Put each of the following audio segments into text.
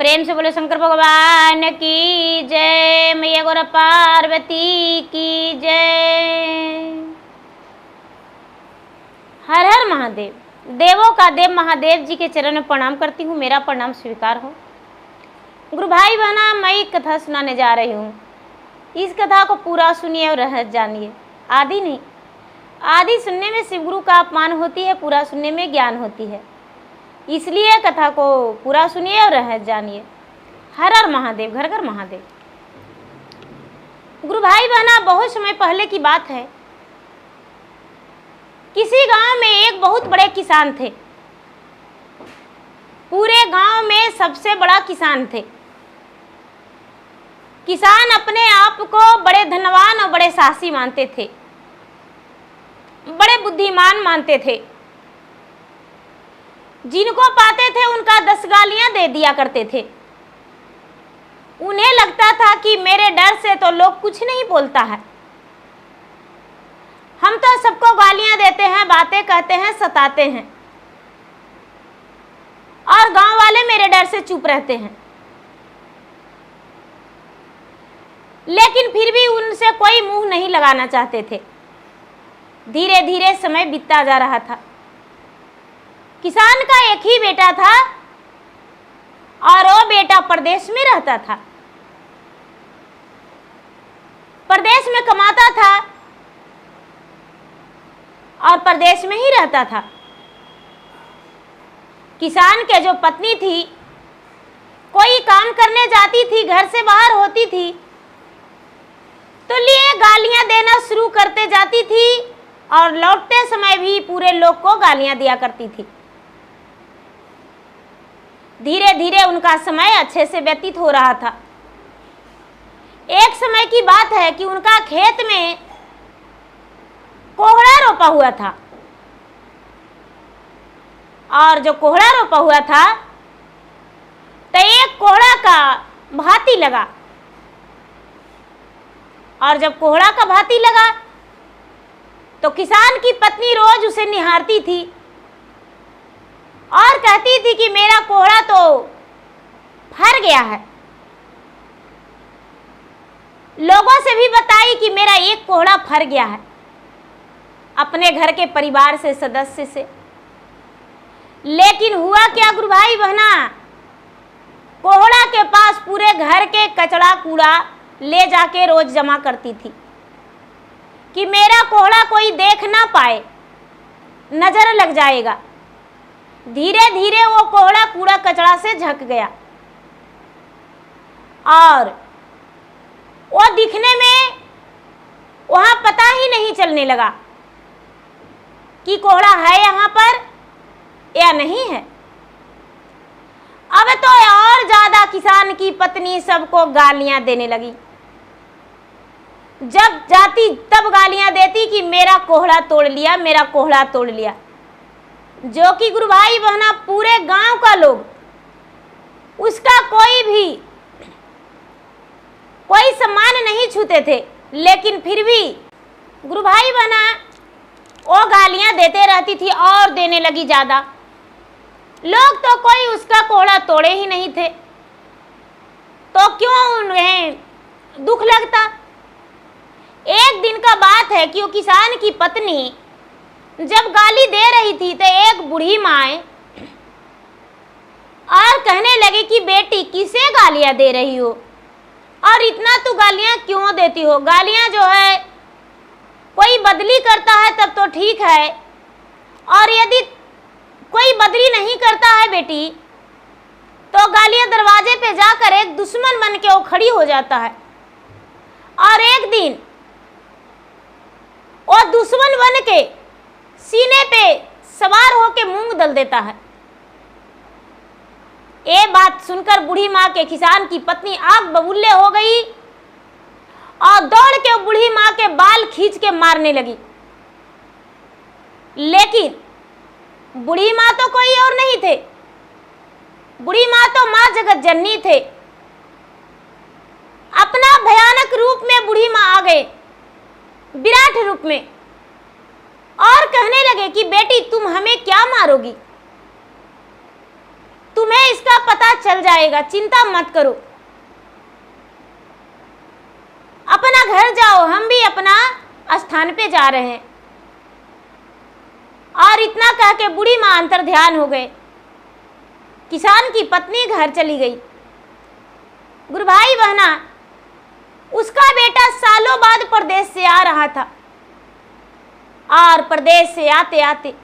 प्रेम से बोले शंकर भगवान की जय, मैया गौरा पार्वती की जय। हर हर महादेव। देवों का देव महादेव जी के चरण में प्रणाम करती हूँ, मेरा प्रणाम स्वीकार हो। गुरु भाई बहना, मैं एक कथा सुनाने जा रही हूँ। इस कथा को पूरा सुनिए और रहस्य जानिए। आदि नहीं, आदि सुनने में शिव गुरु का अपमान होती है, पूरा सुनने में ज्ञान होती है। इसलिए कथा को पूरा सुनिए और रहस्य जानिए। हर हर महादेव, घर घर महादेव। गुरु भाई बहना, बहुत समय पहले की बात है। किसी गांव में एक बहुत बड़े किसान थे। पूरे गांव में सबसे बड़ा किसान थे। किसान अपने आप को बड़े धनवान और बड़े साहसी मानते थे, बड़े बुद्धिमान मानते थे। जिनको पाते थे उनका 10 गालियां दे दिया करते थे। उन्हें लगता था कि मेरे डर से तो लोग कुछ नहीं बोलता है, हम तो सबको गालियां देते हैं, बातें कहते हैं, सताते हैं और गांव वाले मेरे डर से चुप रहते हैं। लेकिन फिर भी उनसे कोई मुंह नहीं लगाना चाहते थे। धीरे धीरे समय बीतता जा रहा था। किसान का एक ही बेटा था और वो बेटा परदेश में रहता था, परदेश में कमाता था और परदेश में ही रहता था। किसान के जो पत्नी थी, कोई काम करने जाती थी, घर से बाहर होती थी तो लिए गालियां देना शुरू करते जाती थी और लौटते समय भी पूरे लोग को गालियां दिया करती थी। धीरे धीरे उनका समय अच्छे से व्यतीत हो रहा था। एक समय की बात है कि उनका खेत में कोहड़ा रोपा हुआ था और जो कोहड़ा रोपा हुआ था तो एक कोहड़ा का भाती लगा और जब कोहड़ा का भाती लगा तो किसान की पत्नी रोज उसे निहारती थी और कहती थी कि मेरा कोहड़ा तो फर गया है। लोगों से भी बताई कि मेरा एक कोहड़ा फर गया है, अपने घर के परिवार से, सदस्य से। लेकिन हुआ क्या गुरु भाई बहना, कोहड़ा के पास पूरे घर के कचड़ा कूड़ा ले जाके रोज जमा करती थी कि मेरा कोहड़ा कोई देख ना पाए, नजर लग जाएगा। धीरे धीरे वो कोहड़ा कूड़ा कचड़ा से झक गया और वो दिखने में वहां पता ही नहीं चलने लगा कि कोहड़ा है यहाँ पर या नहीं है। अब तो और ज्यादा किसान की पत्नी सबको गालियां देने लगी। जब जाती तब गालियां देती कि मेरा कोहड़ा तोड़ लिया, मेरा कोहड़ा तोड़ लिया। जो कि गुरु भाई बहना, पूरे गांव का लोग उसका कोई सम्मान नहीं छूते थे। लेकिन फिर भी गुरु भाई बहना वो गालियां देते रहती थी और देने लगी ज्यादा। लोग तो कोई उसका कोहड़ा तोड़े ही नहीं थे, तो क्यों उन्हें दुख लगता। एक दिन का बात है कि वो किसान की पत्नी जब गाली दे रही थी तो एक बूढ़ी माँ और कहने लगी कि बेटी किसे गालियां दे रही हो और इतना तू गालियां क्यों देती हो। गालियां जो है कोई बदली करता है तब तो ठीक है, और यदि कोई बदली नहीं करता है बेटी तो गालियां दरवाजे पे जाकर एक दुश्मन बन के वो खड़ी हो जाता है और एक दिन वो दुश्मन बन के सीने पे सवार होके मूंग दल देता है। ये बात सुनकर बूढ़ी माँ के किसान की पत्नी आग बबूले हो गई और दौड़ के बूढ़ी माँ के बाल खींच के मारने लगी। लेकिन बूढ़ी माँ तो कोई और नहीं थे, बूढ़ी माँ तो माँ जगत जननी थे। अपना भयानक रूप में बूढ़ी माँ आ गए, विराट रूप में, और कहने लगे कि बेटी तुम हमें क्या मारोगी, तुम्हें इसका पता चल जाएगा, चिंता मत करो। अपना घर जाओ, हम भी अपना स्थान पे जा रहे हैं। और इतना कह के बूढ़ी मां अंतर ध्यान हो गए। किसान की पत्नी घर चली गई। गुरु भाई बहना, उसका बेटा सालों बाद प्रदेश से आ रहा था और प्रदेश से आते आते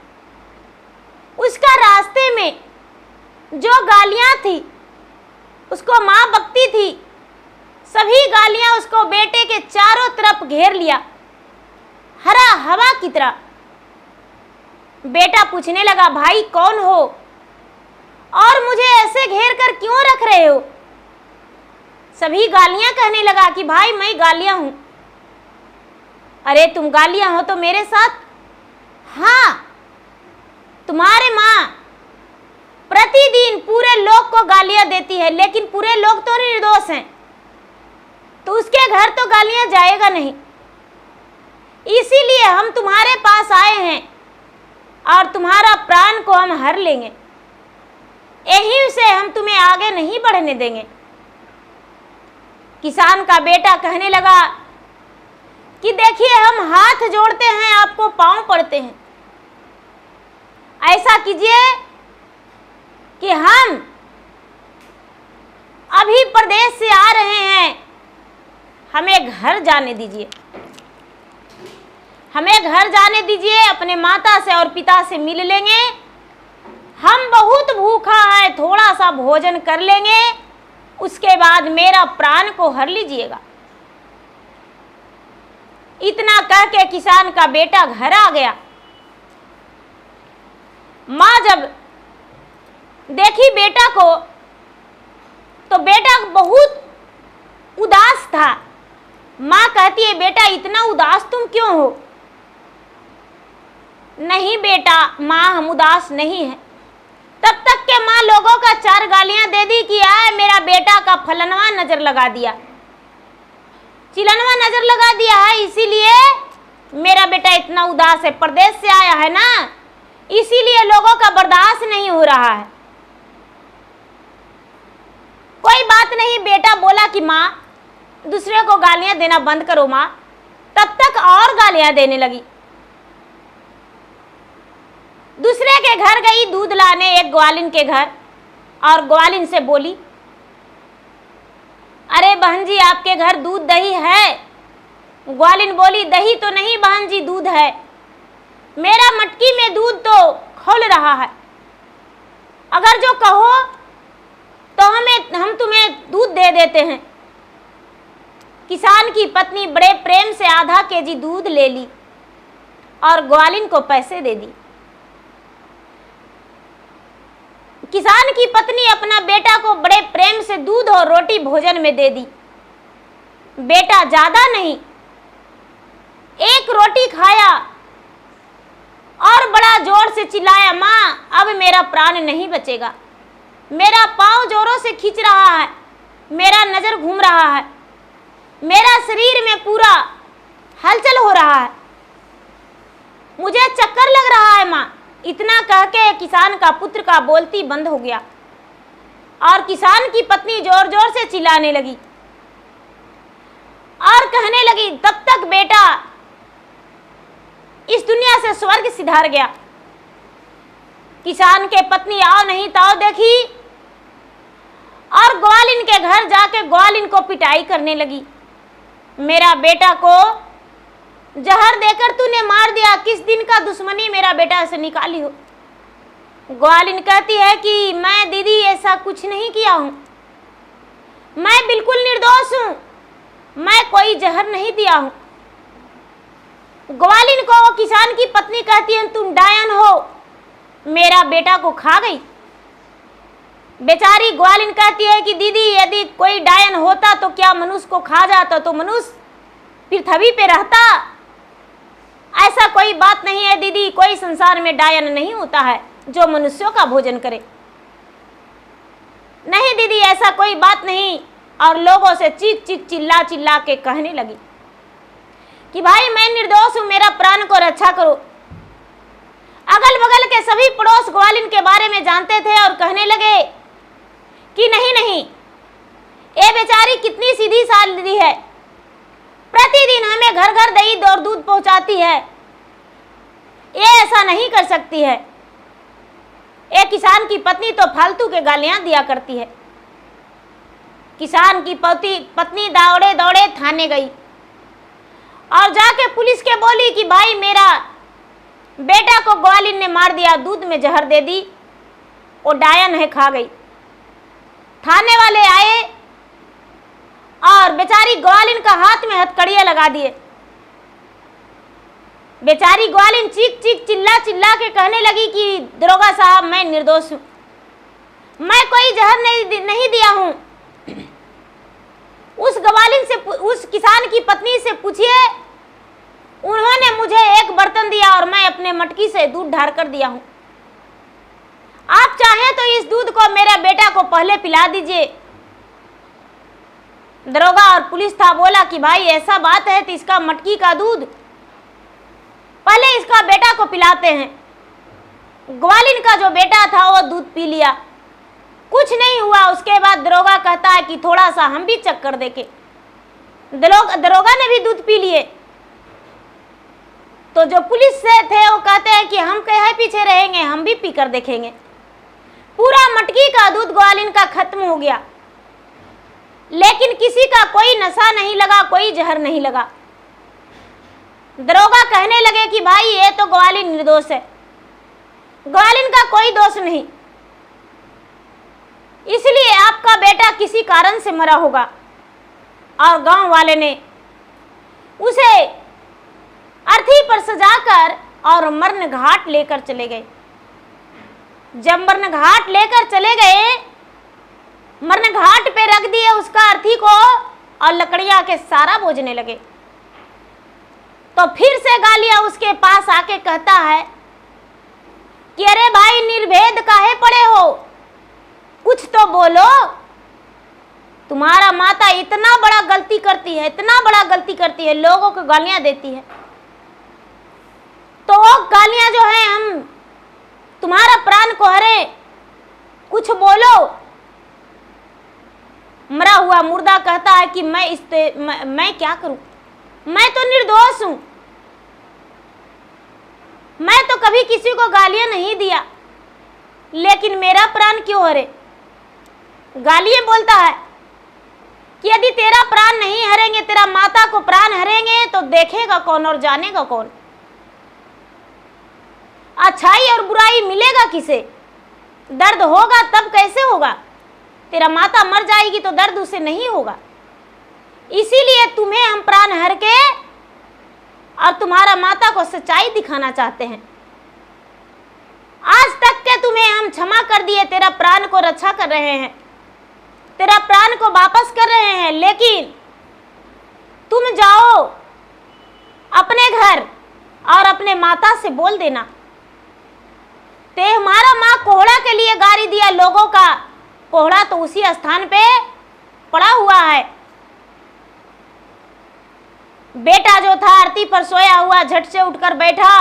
उसका रास्ते में जो गालियां थी उसको मां बकती थी, सभी गालियां उसको बेटे के चारों तरफ घेर लिया, हरा हवा की तरह। बेटा पूछने लगा, भाई कौन हो और मुझे ऐसे घेर कर क्यों रख रहे हो? सभी गालियां कहने लगा कि भाई मैं गालियां हूं। अरे तुम गालियां हो तो मेरे साथ? हाँ, तुम्हारे मां प्रतिदिन पूरे लोग को गालियां देती है, लेकिन पूरे लोग तो निर्दोष हैं, तो उसके घर तो गालियां जाएगा नहीं। इसीलिए हम तुम्हारे पास आए हैं और तुम्हारा प्राण को हम हर लेंगे। यहीं से हम तुम्हें आगे नहीं बढ़ने देंगे। किसान का बेटा कहने लगा कि देखिए, हम हाथ जोड़ते हैं, आपको पांव पड़ते हैं। ऐसा कीजिए कि हम अभी प्रदेश से आ रहे हैं, हमें घर जाने दीजिए, हमें घर जाने दीजिए, अपने माता से और पिता से मिल लेंगे। हम बहुत भूखा है, थोड़ा सा भोजन कर लेंगे, उसके बाद मेरा प्राण को हर लीजिएगा। इतना कह के किसान का बेटा घर आ गया। मां जब देखी बेटा को तो बेटा बहुत उदास था। मां कहती है, बेटा इतना उदास तुम क्यों हो? नहीं बेटा मां, हम उदास नहीं हैं। तब तक के मां लोगों का चार गालियां दे दी कि आए मेरा बेटा का फलनवा नजर लगा दिया, चिलनवा नजर लगा दिया है, इसीलिए मेरा बेटा इतना उदास है, प्रदेश से आया है ना, इसीलिए लोगों का बर्दाश्त नहीं हो रहा है। कोई बात नहीं, बेटा बोला कि मां दूसरे को गालियां देना बंद करो मां। तब तक और गालियां देने लगी। दूसरे के घर गई दूध लाने, एक ग्वालिन के घर, और ग्वालिन से बोली, अरे बहन जी आपके घर दूध दही है? ग्वालिन बोली, दही तो नहीं बहन जी, दूध है, मेरा मटकी में दूध तो खौल रहा है, अगर जो कहो तो हम तुम्हें दूध दे देते हैं। किसान की पत्नी बड़े प्रेम से आधा केजी दूध ले ली और ग्वालिन को पैसे दे दी। किसान की पत्नी अपना बेटा को बड़े प्रेम से दूध और रोटी भोजन में दे दी। बेटा ज्यादा नहीं, एक रोटी खाया और बड़ा जोर से चिल्लाया, माँ अब मेरा प्राण नहीं बचेगा, मेरा पांव जोरों से खींच रहा है, मेरा नजर घूम रहा है, मेरा शरीर में पूरा हलचल हो रहा है, मुझे चक्कर लग रहा है माँ। इतना कह के किसान का पुत्र का बोलती बंद हो गया और किसान की पत्नी जोर जोर से चिल्लाने लगी और कहने लगी, तब तक बेटा इस दुनिया से स्वर्ग सिधार गया। किसान के पत्नी आओ नहीं ताओ देखी और ग्वालिन के घर जाके ग्वालिन को पिटाई करने लगी। मेरा बेटा को जहर देकर तूने मार दिया, किस दिन का दुश्मनी मेरा बेटा से निकाली हो। ग्वालिन कहती है कि मैं दीदी ऐसा कुछ नहीं किया हूं, मैं बिल्कुल निर्दोष हूं, मैं कोई जहर नहीं दिया हूं। ग्वालिन को वो किसान की पत्नी कहती है, तुम डायन हो, मेरा बेटा को खा गई। बेचारी ग्वालिन कहती है कि दीदी यदि कोई डायन होता तो क्या मनुष्य को खा जाता, तो मनुष्य पृथ्वी पे रहता? ऐसा कोई बात नहीं है दीदी, कोई संसार में डायन नहीं होता है जो मनुष्यों का भोजन करे। नहीं दीदी ऐसा कोई बात नहीं। और लोगों से चीख चीख चिल्ला चिल्ला के कहने लगी कि भाई मैं निर्दोष हूं, मेरा प्राण को रक्षा करो। अगल बगल के सभी पड़ोस ग्वालिन के बारे में जानते थे और कहने लगे कि नहीं नहीं, ये बेचारी कितनी सीधी सादी है, प्रतिदिन हमें घर घर दही और दूध पहुंचाती है, ये ऐसा नहीं कर सकती है। एक किसान की पत्नी तो फालतू के गालियां दिया करती है। किसान की पत्नी दौड़े दौड़े थाने गई और जाके पुलिस के बोली कि भाई मेरा बेटा को ग्वालिन ने मार दिया, दूध में जहर दे दी, वो डायन है, खा गई। थाने वाले आए और बेचारी ग्वालिन का हाथ में हथकड़ियां लगा दिए। बेचारी ग्वालिन चीख चीख चिल्ला चिल्ला के कहने लगी कि दरोगा साहब मैं निर्दोष हूं, मैं कोई जहर नहीं दिया हूं। उस ग्वालिन से, उस किसान की पत्नी से पूछिए, उन्होंने मुझे एक बर्तन दिया और मैं अपने मटकी से दूध ढार कर दिया हूं। आप चाहें तो इस दूध को मेरे बेटा को पहले पिला दीजिए। दरोगा और पुलिस था बोला कि भाई ऐसा बात है तो इसका मटकी का दूध पहले इसका बेटा को पिलाते हैं। ग्वालिन का जो बेटा था वो दूध पी लिया, कुछ नहीं हुआ। उसके बाद दरोगा कहता है कि थोड़ा सा हम भी चेक कर देंगे। दरोगा ने भी दूध पी लिए। तो जो पुलिस से थे वो कहते हैं कि हम कहे पीछे रहेंगे, हम भी पी कर देखेंगे। पूरा मटकी का दूध ग्वालिन का खत्म हो गया, लेकिन किसी का कोई नशा नहीं लगा, कोई जहर नहीं लगा। दरोगा कहने लगे कि भाई ये तो ग्वालिन निर्दोष है, ग्वालिन का कोई दोष नहीं, इसलिए आपका बेटा किसी कारण से मरा होगा। और गांव वाले ने उसे अर्थी पर सजाकर और मरण घाट लेकर चले गए। जब मरण घाट लेकर चले गए, मरण घाट पे रख दिए उसका अर्थी को और लकड़ियां के सारा बोझने लगे। तो फिर से गालियां उसके पास आके कहता है कि अरे भाई निर्भेद काहे पड़े हो, कुछ तो बोलो। तुम्हारा माता इतना बड़ा गलती करती है, इतना बड़ा गलती करती है, लोगों को गालियां देती है, तो वो गालियां जो है हम तुम्हारा प्राण को हरे, कुछ बोलो। मरा हुआ मुर्दा कहता है कि मैं क्या करूं, मैं तो निर्दोष हूं, मैं तो कभी किसी को गालियां नहीं दिया, लेकिन मेरा प्राण क्यों हरे। गालियां बोलता है कि यदि तेरा प्राण नहीं हरेंगे, तेरा माता को प्राण हरेंगे तो देखेगा कौन और जानेगा कौन। अच्छाई और बुराई मिलेगा किसे, दर्द होगा तब कैसे होगा। तेरा माता मर जाएगी तो दर्द उसे नहीं होगा। इसीलिए तुम्हें हम प्राण हर के और तुम्हारा माता को सच्चाई दिखाना चाहते हैं। आज तक के तुम्हें हम क्षमा कर दिए, तेरा प्राण को रक्षा कर रहे हैं, तेरा प्राण को वापस कर रहे हैं, लेकिन तुम जाओ अपने घर और अपने माता से बोल देना ते हमारा माँ कोहड़ा के लिए गाली दिया लोगों का, कोहड़ा तो उसी स्थान पे पड़ा हुआ है। बेटा जो था आरती पर सोया हुआ झट से उठकर बैठा,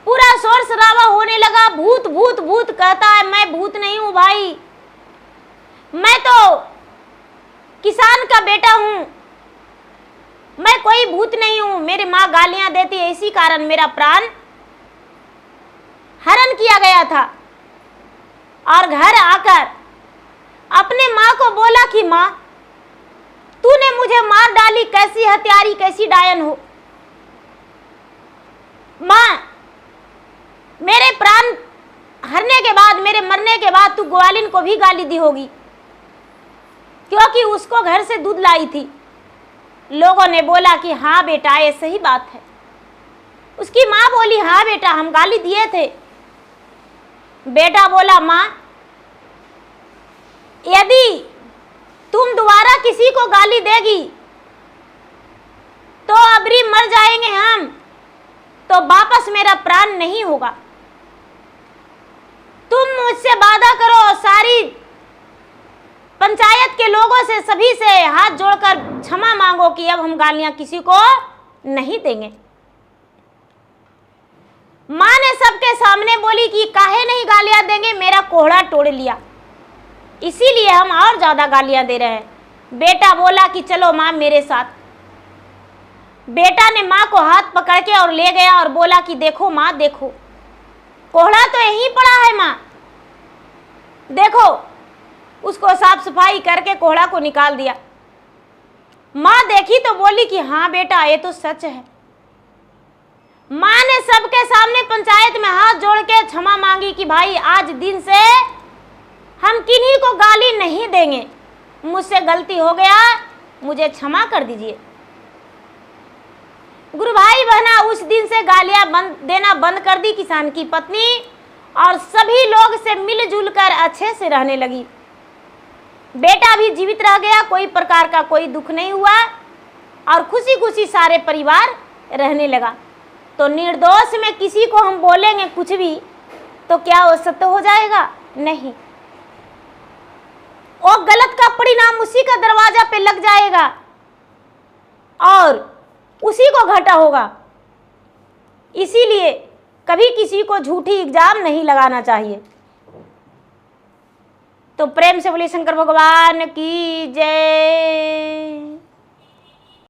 पूरा शोर शराबा होने लगा। भूत भूत भूत कहता है, मैं भूत नहीं हूं भाई, मैं तो किसान का बेटा हूं, मैं कोई भूत नहीं हूं। मेरी माँ गालियां देती है, इसी कारण मेरा प्राण हरण किया गया था। और घर आकर अपने माँ को बोला कि माँ तूने मुझे मार डाली, कैसी हत्यारी, कैसी डायन हो। माँ मेरे प्राण हरने के बाद, मेरे मरने के बाद तू ग्वालिन को भी गाली दी होगी, क्योंकि उसको घर से दूध लाई थी। लोगों ने बोला कि हाँ बेटा ये सही बात है। उसकी माँ बोली हाँ बेटा हम गाली दिए थे। बेटा बोला माँ यदि तुम दोबारा किसी को गाली देगी तो अबरी मर जाएंगे हम, तो वापस मेरा प्राण नहीं होगा। तुम मुझसे वादा करो, सारी पंचायत के लोगों से, सभी से हाथ जोड़कर क्षमा मांगो कि अब हम गालियां किसी को नहीं देंगे। माँ ने सबके सामने बोली कि काहे नहीं गालियां देंगे, मेरा कोहड़ा तोड़ लिया, इसीलिए हम और ज़्यादा गालियां दे रहे हैं। बेटा बोला कि चलो माँ मेरे साथ। बेटा ने माँ को हाथ पकड़ के और ले गया और बोला कि देखो माँ देखो, कोहड़ा तो यहीं पड़ा है माँ, देखो। उसको साफ सफाई करके कोहड़ा को निकाल दिया। माँ देखी तो बोली कि हाँ बेटा ये तो सच है। माँ ने सबके सामने पंचायत में हाथ जोड़ के क्षमा मांगी कि भाई आज दिन से हम किन्हीं को गाली नहीं देंगे, मुझसे गलती हो गया, मुझे क्षमा कर दीजिए। गुरु भाई बहना उस दिन से गालियां देना बंद कर दी किसान की पत्नी, और सभी लोग से मिलजुल कर अच्छे से रहने लगी। बेटा भी जीवित रह गया, कोई प्रकार का कोई दुख नहीं हुआ, और खुशी खुशी सारे परिवार रहने लगा। तो निर्दोष में किसी को हम बोलेंगे कुछ भी तो क्या वो सत्य हो जाएगा? नहीं, वो गलत का परिणाम उसी का दरवाजा पे लग जाएगा और उसी को घाटा होगा। इसीलिए कभी किसी को झूठी इल्जाम नहीं लगाना चाहिए। तो प्रेम से बोलिए शंकर भगवान की जय।